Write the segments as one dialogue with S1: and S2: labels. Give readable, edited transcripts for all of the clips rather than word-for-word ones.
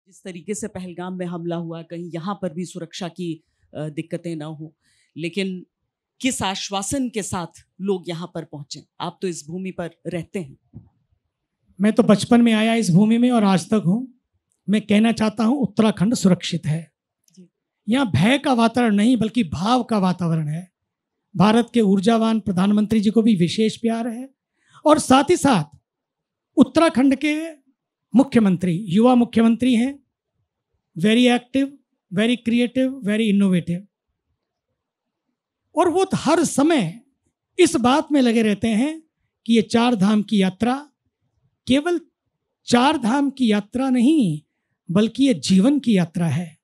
S1: जिस तरीके से पहलगाम में हमला हुआ, कहीं यहाँ पर भी सुरक्षा की दिक्कतें ना हो, लेकिन किस आश्वासन के साथ लोग यहाँ पर पहुंचे? आप तो इस भूमि पर रहते हैं।
S2: मैं तो बचपन में आया इस भूमि में और आज तक हूँ। मैं कहना चाहता हूँ उत्तराखंड सुरक्षित है। यहाँ भय का वातावरण नहीं बल्कि भाव का वातावरण है। भारत के ऊर्जावान प्रधानमंत्री जी को भी विशेष प्यार है और साथ ही साथ उत्तराखंड के मुख्यमंत्री युवा मुख्यमंत्री हैं, very active, very creative, very innovative, और वो हर समय इस बात में लगे रहते हैं कि ये चार धाम की यात्रा केवल चार धाम की यात्रा नहीं बल्कि ये जीवन की यात्रा है।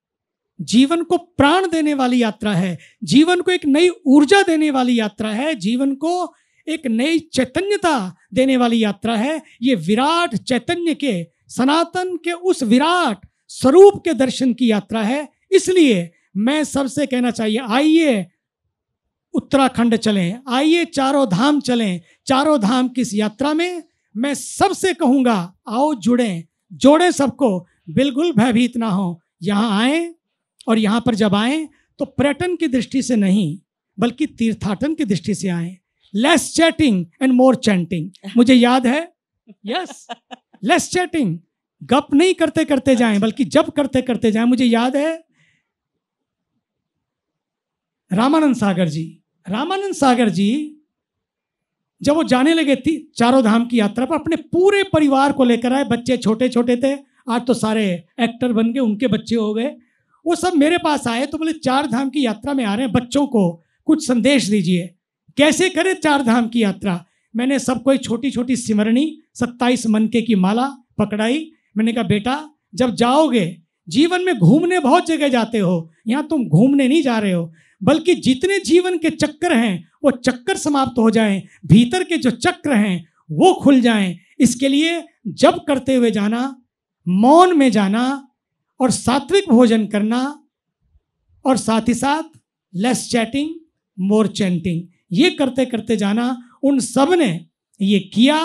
S2: जीवन को प्राण देने वाली यात्रा है, जीवन को एक नई ऊर्जा देने वाली यात्रा है, जीवन को एक नई चैतन्यता देने वाली यात्रा है। ये विराट चैतन्य के, सनातन के उस विराट स्वरूप के दर्शन की यात्रा है। इसलिए मैं सबसे कहना चाहिए, आइए उत्तराखंड चलें, आइए चारों धाम चलें। चारों धाम की इस यात्रा में मैं सबसे कहूँगा, आओ जुड़ें, जोड़ें सबको, बिल्कुल भयभीत ना हो। यहाँ आएँ और यहाँ पर जब आएँ तो पर्यटन की दृष्टि से नहीं बल्कि तीर्थाटन की दृष्टि से आएँ। Less chatting and more chanting. मुझे याद है, यस, लेस चैटिंग, गप नहीं करते करते जाएं बल्कि जब करते करते जाएं। मुझे याद है रामानंद सागर जी जब वो जाने लगे थी चारों धाम की यात्रा पर, अपने पूरे परिवार को लेकर आए। बच्चे छोटे छोटे थे, आज तो सारे एक्टर बन गए, उनके बच्चे हो गए। वो सब मेरे पास आए तो बोले चार धाम की यात्रा में आ रहे हैं, बच्चों को कुछ संदेश दीजिए, कैसे करें चार धाम की यात्रा। मैंने सबको एक छोटी छोटी सिमरनी 27 मनके की माला पकड़ाई। मैंने कहा बेटा जब जाओगे, जीवन में घूमने बहुत जगह जाते हो, यहाँ तुम घूमने नहीं जा रहे हो बल्कि जितने जीवन के चक्कर हैं वो चक्कर समाप्त हो जाएं, भीतर के जो चक्र हैं वो खुल जाएं। इसके लिए जब करते हुए जाना, मौन में जाना और सात्विक भोजन करना, और साथ ही साथ लेस चैटिंग मोर चैंटिंग, ये करते करते जाना। उन सब ने ये किया,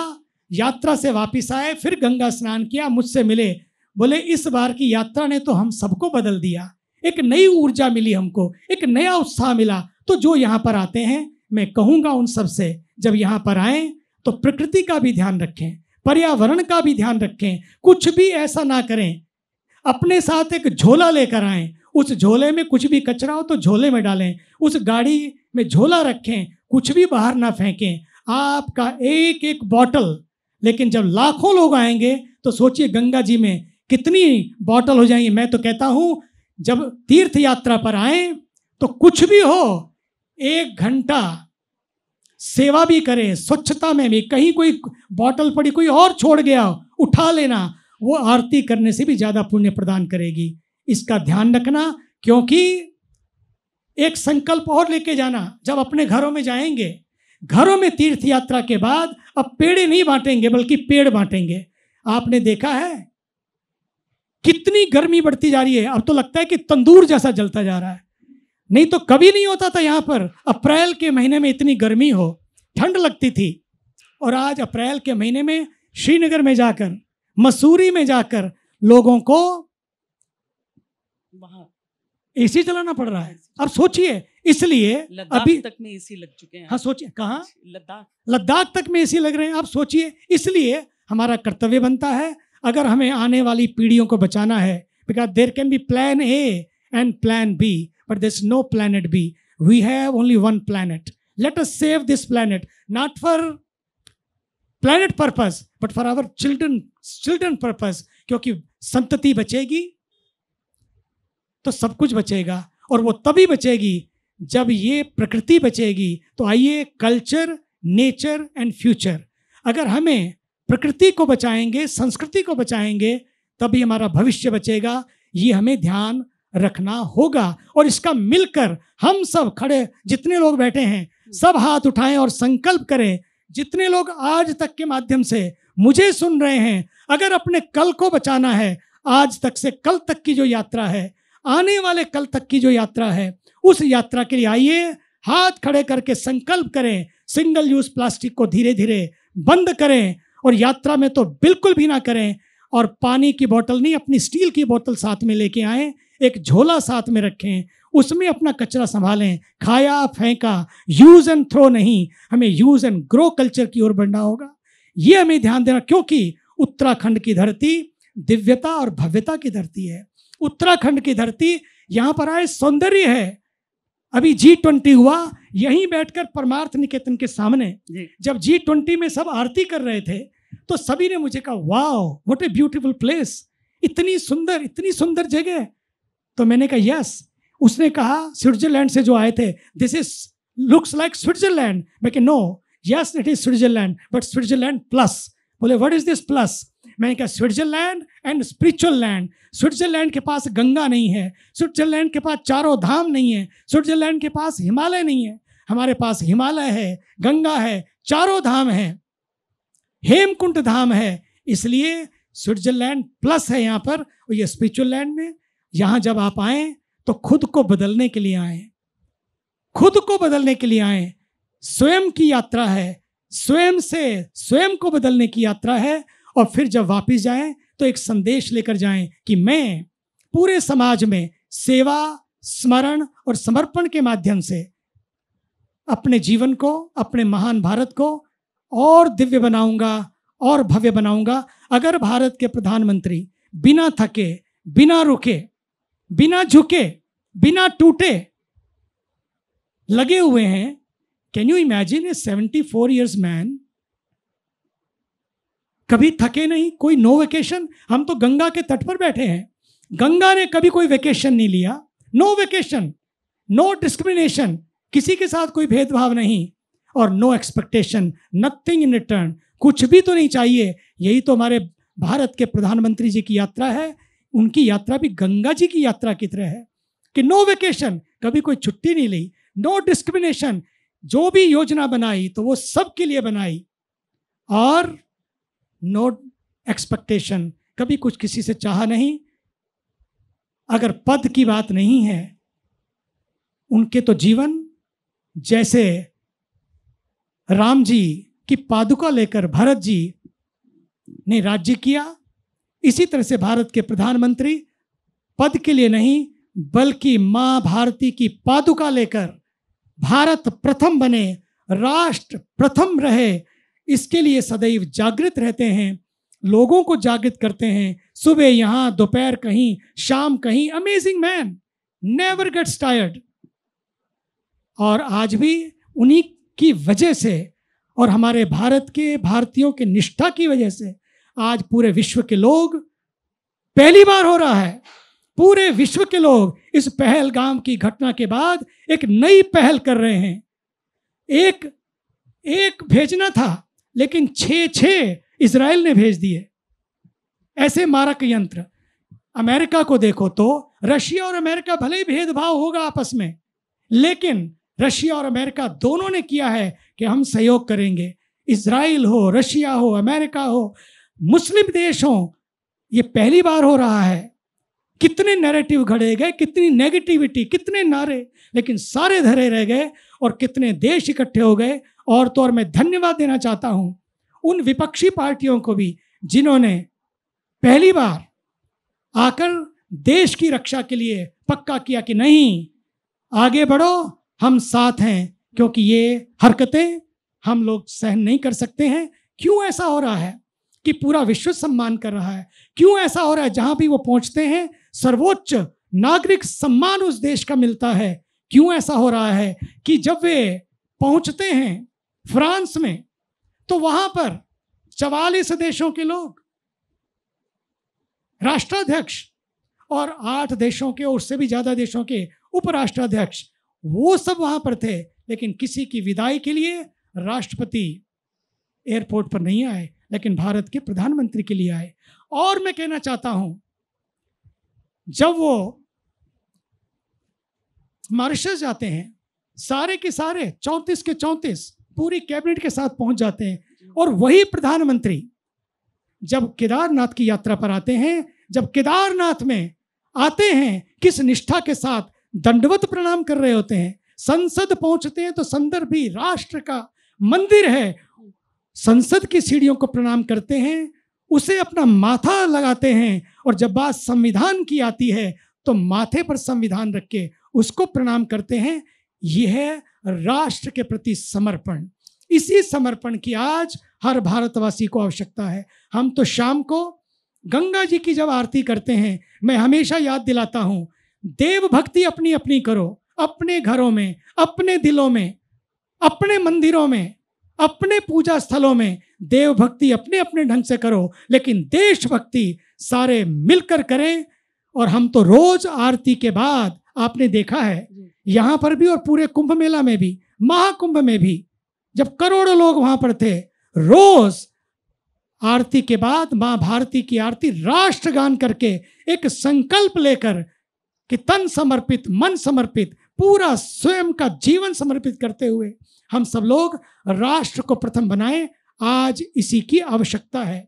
S2: यात्रा से वापस आए, फिर गंगा स्नान किया, मुझसे मिले, बोले इस बार की यात्रा ने तो हम सबको बदल दिया, एक नई ऊर्जा मिली हमको, एक नया उत्साह मिला। तो जो यहाँ पर आते हैं, मैं कहूँगा उन सब से, जब यहाँ पर आएँ तो प्रकृति का भी ध्यान रखें, पर्यावरण का भी ध्यान रखें, कुछ भी ऐसा ना करें। अपने साथ एक झोला लेकर आएँ, उस झोले में कुछ भी कचरा हो तो झोले में डालें, उस गाड़ी में झोला रखें, कुछ भी बाहर ना फेंकें। आपका एक एक बॉटल, लेकिन जब लाखों लोग आएंगे तो सोचिए गंगा जी में कितनी बॉटल हो जाएंगी। मैं तो कहता हूँ जब तीर्थ यात्रा पर आए तो कुछ भी हो, 1 घंटा सेवा भी करें, स्वच्छता में भी, कहीं कोई बॉटल पड़ी कोई और छोड़ गया उठा लेना, वो आरती करने से भी ज़्यादा पुण्य प्रदान करेगी। इसका ध्यान रखना, क्योंकि एक संकल्प और लेके जाना, जब अपने घरों में जाएंगे, घरों में तीर्थ यात्रा के बाद अब पेड़े नहीं बांटेंगे बल्कि पेड़ बांटेंगे। आपने देखा है कितनी गर्मी बढ़ती जा रही है, अब तो लगता है कि तंदूर जैसा जलता जा रहा है। नहीं तो कभी नहीं होता था यहाँ पर अप्रैल के महीने में इतनी गर्मी हो, ठंड लगती थी, और आज अप्रैल के महीने में श्रीनगर में जाकर, मसूरी में जाकर लोगों को वहां एसी चलाना पड़ रहा है। अब सोचिए, इसलिए अभी
S1: तक में एसी लग चुके हैं।
S2: हाँ सोचिए, कहाँ,
S1: लद्दाख
S2: तक में एसी लग रहे हैं। आप सोचिए, इसलिए हमारा कर्तव्य बनता है, अगर हमें आने वाली पीढ़ियों को बचाना है, because there can be plan A and plan B but there is no planet B, we have only one planet. Let us save this planet, not for planet purpose but for our children purpose, क्योंकि संतति बचेगी तो सब कुछ बचेगा, और वो तभी बचेगी जब ये प्रकृति बचेगी। तो आइए, कल्चर, नेचर एंड फ्यूचर, अगर हमें प्रकृति को बचाएंगे, संस्कृति को बचाएंगे, तभी हमारा भविष्य बचेगा। ये हमें ध्यान रखना होगा, और इसका मिलकर हम सब खड़े, जितने लोग बैठे हैं, सब हाथ उठाएं और संकल्प करें। जितने लोग आज तक के माध्यम से मुझे सुन रहे हैं, अगर अपने कल को बचाना है, आज तक से कल तक की जो यात्रा है, आने वाले कल तक की जो यात्रा है, उस यात्रा के लिए आइए, हाथ खड़े करके संकल्प करें, सिंगल यूज प्लास्टिक को धीरे धीरे बंद करें, और यात्रा में तो बिल्कुल भी ना करें। और पानी की बोतल नहीं, अपनी स्टील की बोतल साथ में लेके आएं, एक झोला साथ में रखें, उसमें अपना कचरा संभालें। खाया फेंका, यूज एंड थ्रो नहीं, हमें यूज एंड ग्रो कल्चर की ओर बढ़ना होगा। ये हमें ध्यान देना, क्योंकि उत्तराखंड की धरती दिव्यता और भव्यता की धरती है। उत्तराखंड की धरती, यहाँ पर आए सौंदर्य है। अभी G20 हुआ, यहीं बैठकर परमार्थ निकेतन के सामने जब G20 में सब आरती कर रहे थे तो सभी ने मुझे कहा, wow what a beautiful place, इतनी सुंदर जगह। तो मैंने कहा यस। उसने कहा स्विट्जरलैंड से जो आए थे, this is looks like Switzerland. मैं कहा no, yes it is Switzerland, but Switzerland plus. बोले व्हाट इज दिस प्लस? मैंने कहा Switzerland and spiritual land. Switzerland के पास गंगा नहीं है, स्विट्जरलैंड के पास चारों धाम नहीं है, स्विट्जरलैंड के पास हिमालय नहीं है। हमारे पास हिमालय है, गंगा है, चारों धाम है, हेमकुंड धाम है। इसलिए स्विट्जरलैंड प्लस है यहाँ पर। और ये स्पिरिचुअल लैंड में, यहाँ जब आप आए तो खुद को बदलने के लिए आए, खुद को बदलने के लिए आए। स्वयं की यात्रा है, स्वयं से स्वयं को बदलने की यात्रा है। और फिर जब वापस जाएं तो एक संदेश लेकर जाएं कि मैं पूरे समाज में सेवा, स्मरण और समर्पण के माध्यम से अपने जीवन को, अपने महान भारत को और दिव्य बनाऊंगा और भव्य बनाऊंगा। अगर भारत के प्रधानमंत्री बिना थके, बिना रुके, बिना झुके, बिना टूटे लगे हुए हैं, can you imagine A 74 years man, कभी थके नहीं, कोई नो वेकेशन। हम तो गंगा के तट पर बैठे हैं, गंगा ने कभी कोई वेकेशन नहीं लिया। नो वेकेशन, नो डिस्क्रिमिनेशन, किसी के साथ कोई भेदभाव नहीं, और no expectation, nothing in return, कुछ भी तो नहीं चाहिए। यही तो हमारे भारत के प्रधानमंत्री जी की यात्रा है। उनकी यात्रा भी गंगा जी की यात्रा की तरह है कि नो वेकेशन, कभी कोई छुट्टी नहीं ली, नो डिस्क्रिमिनेशन, जो भी योजना बनाई तो वो सबके लिए बनाई, और नो एक्सपेक्टेशन, कभी कुछ किसी से चाहा नहीं। अगर पद की बात नहीं है, उनके तो जीवन जैसे राम जी की पादुका लेकर भरत जी ने राज्य किया, इसी तरह से भारत के प्रधानमंत्री पद के लिए नहीं बल्कि मां भारती की पादुका लेकर भारत प्रथम बने, राष्ट्र प्रथम रहे, इसके लिए सदैव जागृत रहते हैं, लोगों को जागृत करते हैं। सुबह यहाँ, दोपहर कहीं, शाम कहीं। Amazing man, never gets tired. और आज भी उन्हीं की वजह से और हमारे भारत के भारतीयों के निष्ठा की वजह से आज पूरे विश्व के लोग, पहली बार हो रहा है, पूरे विश्व के लोग इस पहलगाम की घटना के बाद एक नई पहल कर रहे हैं। एक भेजना था, लेकिन 6 इजराइल ने भेज दिए। ऐसे मारक यंत्र। अमेरिका को देखो तो रशिया और अमेरिका भले ही भेदभाव होगा आपस में, लेकिन रशिया और अमेरिका दोनों ने किया है कि हम सहयोग करेंगे। इजराइल हो, रशिया हो, अमेरिका हो, मुस्लिम देश हो, ये पहली बार हो रहा है। कितने नैरेटिव घड़े गए, कितनी नेगेटिविटी, कितने नारे, लेकिन सारे धरे रह गए और कितने देश इकट्ठे हो गए। और तो और मैं धन्यवाद देना चाहता हूं उन विपक्षी पार्टियों को भी जिन्होंने पहली बार आकर देश की रक्षा के लिए पक्का किया कि नहीं, आगे बढ़ो, हम साथ हैं, क्योंकि ये हरकतें हम लोग सहन नहीं कर सकते हैं। क्यों ऐसा हो रहा है कि पूरा विश्व सम्मान कर रहा है? क्यों ऐसा हो रहा है जहां भी वो पहुंचते हैं सर्वोच्च नागरिक सम्मान उस देश का मिलता है? क्यों ऐसा हो रहा है कि जब वे पहुंचते हैं फ्रांस में तो वहां पर 44 देशों के लोग, राष्ट्राध्यक्ष और 8 देशों के और उससे भी ज्यादा देशों के उपराष्ट्राध्यक्ष, वो सब वहां पर थे, लेकिन किसी की विदाई के लिए राष्ट्रपति एयरपोर्ट पर नहीं आए, लेकिन भारत के प्रधानमंत्री के लिए आए। और मैं कहना चाहता हूं, जब वो मॉरिशस जाते हैं, सारे के सारे 34 के 34 पूरी कैबिनेट के साथ पहुंच जाते हैं, और वही प्रधानमंत्री जब केदारनाथ की यात्रा पर आते हैं, जब केदारनाथ में आते हैं, किस निष्ठा के साथ दंडवत प्रणाम कर रहे होते हैं। संसद पहुंचते हैं तो संदर्भ भी राष्ट्र का मंदिर है, संसद की सीढ़ियों को प्रणाम करते हैं, उसे अपना माथा लगाते हैं, और जब बात संविधान की आती है तो माथे पर संविधान रख के उसको प्रणाम करते हैं। यह है राष्ट्र के प्रति समर्पण। इसी समर्पण की आज हर भारतवासी को आवश्यकता है। हम तो शाम को गंगा जी की जब आरती करते हैं, मैं हमेशा याद दिलाता हूं, देव भक्ति अपनी अपनी करो, अपने घरों में, अपने दिलों में, अपने मंदिरों में, अपने पूजा स्थलों में देव भक्ति अपने अपने ढंग से करो, लेकिन देशभक्ति सारे मिलकर करें। और हम तो रोज आरती के बाद, आपने देखा है यहाँ पर भी और पूरे कुंभ मेला में भी, महाकुंभ में भी, जब करोड़ों लोग वहां पर थे, रोज आरती के बाद मां भारती की आरती राष्ट्रगान करके एक संकल्प लेकर कि तन समर्पित, मन समर्पित, पूरा स्वयं का जीवन समर्पित करते हुए हम सब लोग राष्ट्र को प्रथम बनाएं। आज इसी की आवश्यकता है।